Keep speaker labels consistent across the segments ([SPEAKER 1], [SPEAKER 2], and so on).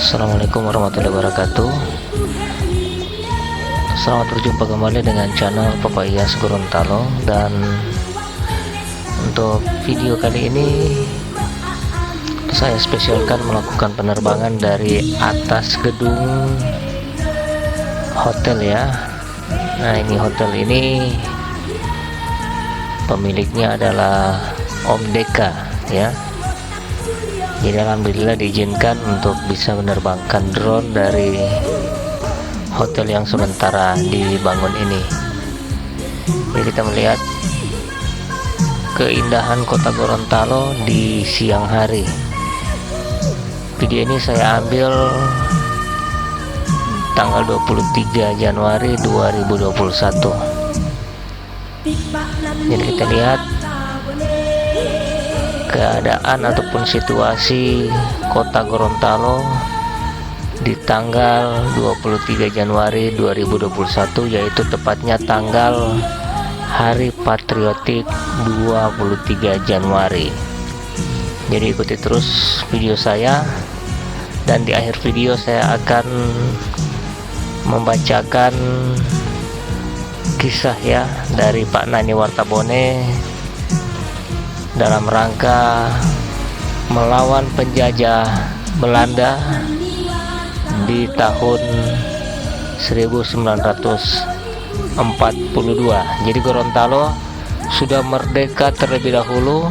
[SPEAKER 1] Assalamualaikum warahmatullahi wabarakatuh. Selamat berjumpa kembali dengan channel Papa Iyas Gorontalo. Dan untuk video kali ini saya spesialkan melakukan penerbangan dari atas gedung hotel ya. Nah, ini hotel ini pemiliknya adalah Om Deka ya. Jadi alhamdulillah diizinkan untuk bisa menerbangkan drone dari hotel yang sementara dibangun ini. Jadi kita melihat keindahan kota Gorontalo di siang hari. Video ini saya ambil tanggal 23 Januari 2021. Jadi kita lihat keadaan ataupun situasi kota Gorontalo di tanggal 23 Januari 2021, yaitu tepatnya tanggal Hari Patriotik 23 Januari. Jadi ikuti terus video saya, dan di akhir video saya akan membacakan kisah ya dari Pak Nani Wartabone dalam rangka melawan penjajah Belanda di tahun 1942. Jadi Gorontalo sudah merdeka terlebih dahulu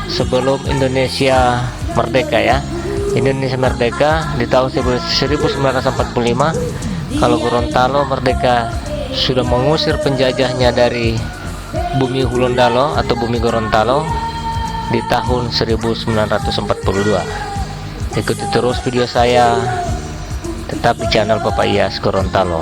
[SPEAKER 1] sebelum Indonesia merdeka ya. Indonesia merdeka di tahun 1945. Kalau Gorontalo merdeka sudah mengusir penjajahnya dari bumi Hulondalo atau bumi Gorontalo di tahun 1942. Ikuti terus video saya, tetap di channel Papa Iyas Gorontalo.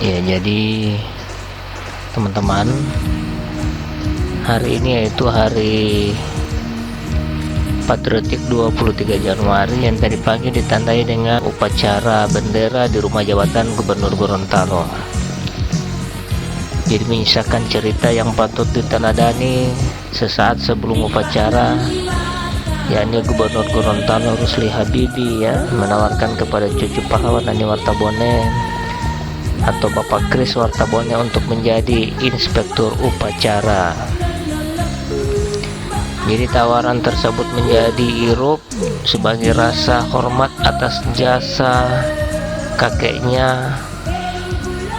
[SPEAKER 1] Ya, jadi teman-teman, hari ini yaitu hari Patriotik 23 Januari yang tadi pagi ditandai dengan upacara bendera di Rumah Jabatan Gubernur Gorontalo. Jadi menyisakan cerita yang patut diteladani sesaat sebelum upacara, yakni Gubernur Gorontalo Rusli Habibie ya menawarkan kepada cucu pahlawan Nani Wartabone atau Bapak Kris Wartabone untuk menjadi inspektur upacara. Jadi tawaran tersebut menjadi irup sebagai rasa hormat atas jasa kakeknya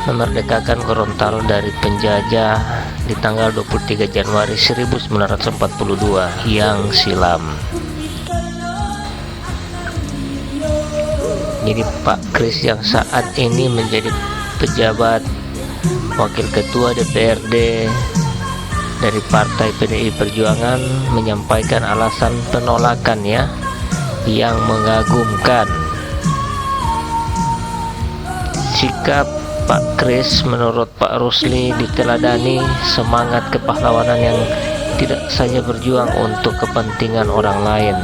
[SPEAKER 1] memerdekakan Gorontalo dari penjajah di tanggal 23 Januari 1942 yang silam. Jadi Pak Kris yang saat ini menjadi pejabat wakil ketua DPRD dari Partai PDI Perjuangan menyampaikan alasan penolakan ya yang mengagumkan. Sikap Pak Kris menurut Pak Rusli diteladani semangat kepahlawanan yang tidak saja berjuang untuk kepentingan orang lain,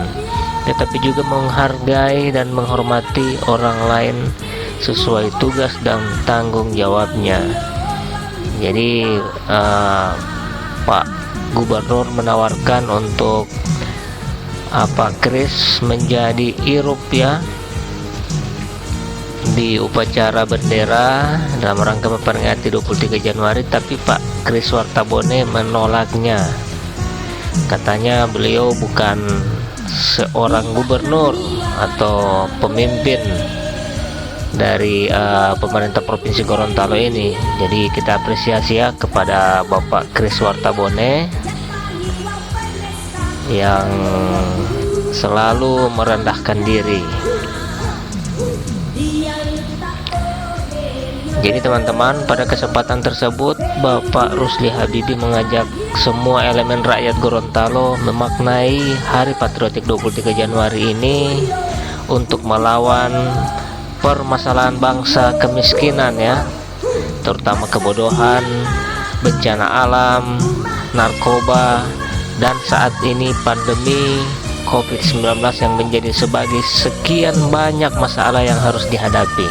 [SPEAKER 1] tetapi juga menghargai dan menghormati orang lain sesuai tugas dan tanggung jawabnya. Jadi Pak Gubernur menawarkan untuk Pak Kris menjadi irup ya di upacara bendera dalam rangka memperingati 23 Januari, tapi Pak Kris Wartabone menolaknya. Katanya beliau bukan seorang gubernur atau pemimpin dari pemerintah Provinsi Gorontalo ini. Jadi kita apresiasi ya kepada Bapak Kris Wartabone yang selalu merendahkan diri. Jadi teman-teman, pada kesempatan tersebut Bapak Rusli Habibie mengajak semua elemen rakyat Gorontalo memaknai Hari Patriotik 23 Januari ini untuk melawan permasalahan bangsa, kemiskinan ya, terutama kebodohan, bencana alam, narkoba, dan saat ini pandemi COVID-19 yang menjadi sebagai sekian banyak masalah yang harus dihadapi.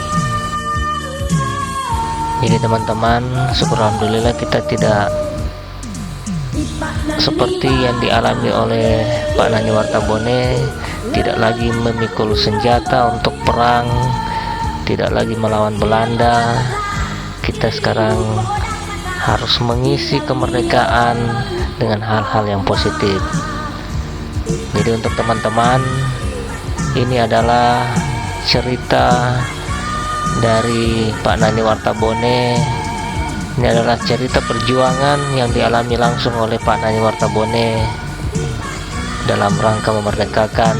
[SPEAKER 1] Jadi teman-teman, syukur alhamdulillah kita tidak seperti yang dialami oleh Pak Nani Wartabone, tidak lagi memikul senjata untuk perang, tidak lagi melawan Belanda. Kita sekarang harus mengisi kemerdekaan dengan hal-hal yang positif. Jadi untuk teman-teman, ini adalah cerita dari Pak Nani Wartabone. Ini adalah cerita perjuangan yang dialami langsung oleh Pak Nani Wartabone dalam rangka memerdekakan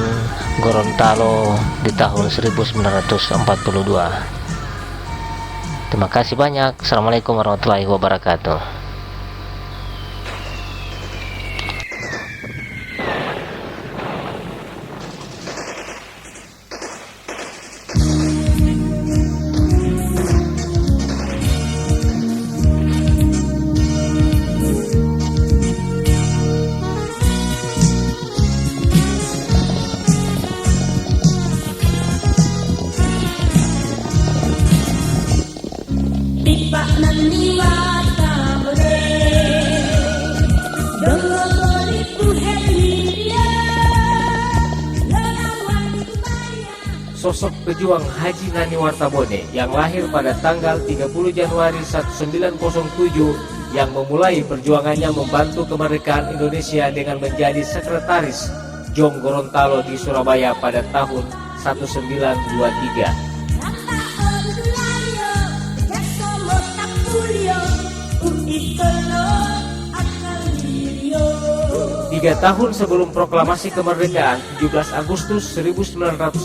[SPEAKER 1] Gorontalo di tahun 1942. Terima kasih banyak. Assalamualaikum warahmatullahi wabarakatuh.
[SPEAKER 2] Sosok pejuang Haji Nani Wartabone yang lahir pada tanggal 30 Januari 1907 yang memulai perjuangannya membantu kemerdekaan Indonesia dengan menjadi sekretaris Jong Gorontalo di Surabaya pada tahun 1923. 3 tahun sebelum proklamasi kemerdekaan 17 Agustus 1945,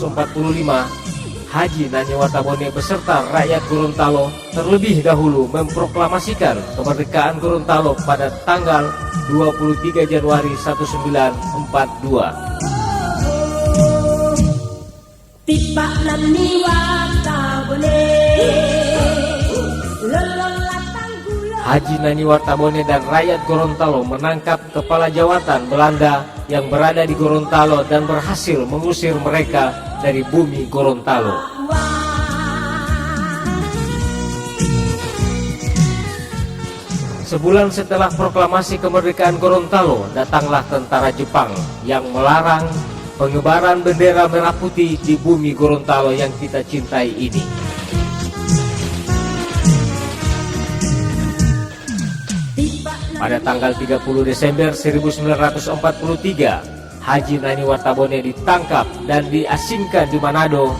[SPEAKER 2] Haji Nani Wartabone beserta rakyat Gorontalo terlebih dahulu memproklamasikan kemerdekaan Gorontalo pada tanggal 23 Januari 1942. Tipak Nani Wartabone, Haji Nani Wartabone dan rakyat Gorontalo menangkap kepala jawatan Belanda yang berada di Gorontalo dan berhasil mengusir mereka dari bumi Gorontalo. Sebulan setelah proklamasi kemerdekaan Gorontalo, datanglah tentara Jepang yang melarang pengibaran bendera merah putih di bumi Gorontalo yang kita cintai ini. Pada tanggal 30 Desember 1943, Haji Nani Wartabone ditangkap dan diasingkan di Manado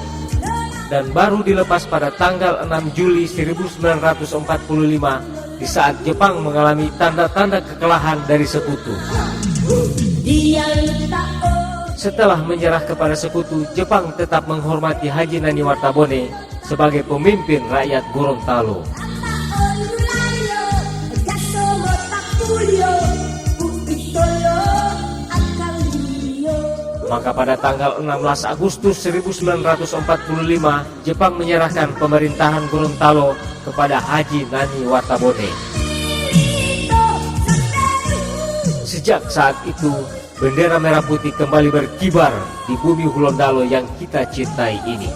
[SPEAKER 2] dan baru dilepas pada tanggal 6 Juli 1945 di saat Jepang mengalami tanda-tanda kekalahan dari sekutu. Setelah menyerah kepada sekutu, Jepang tetap menghormati Haji Nani Wartabone sebagai pemimpin rakyat Gorontalo. Maka pada tanggal 16 Agustus 1945, Jepang menyerahkan pemerintahan Gorontalo kepada Haji Nani Wartabone. Sejak saat itu, bendera merah putih kembali berkibar di bumi Gorontalo yang kita cintai ini.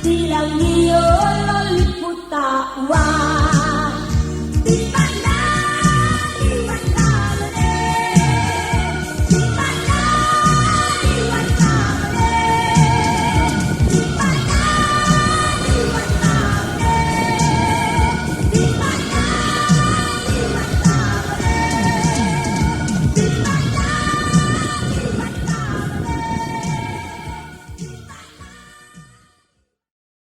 [SPEAKER 3] Silang niyo Wow.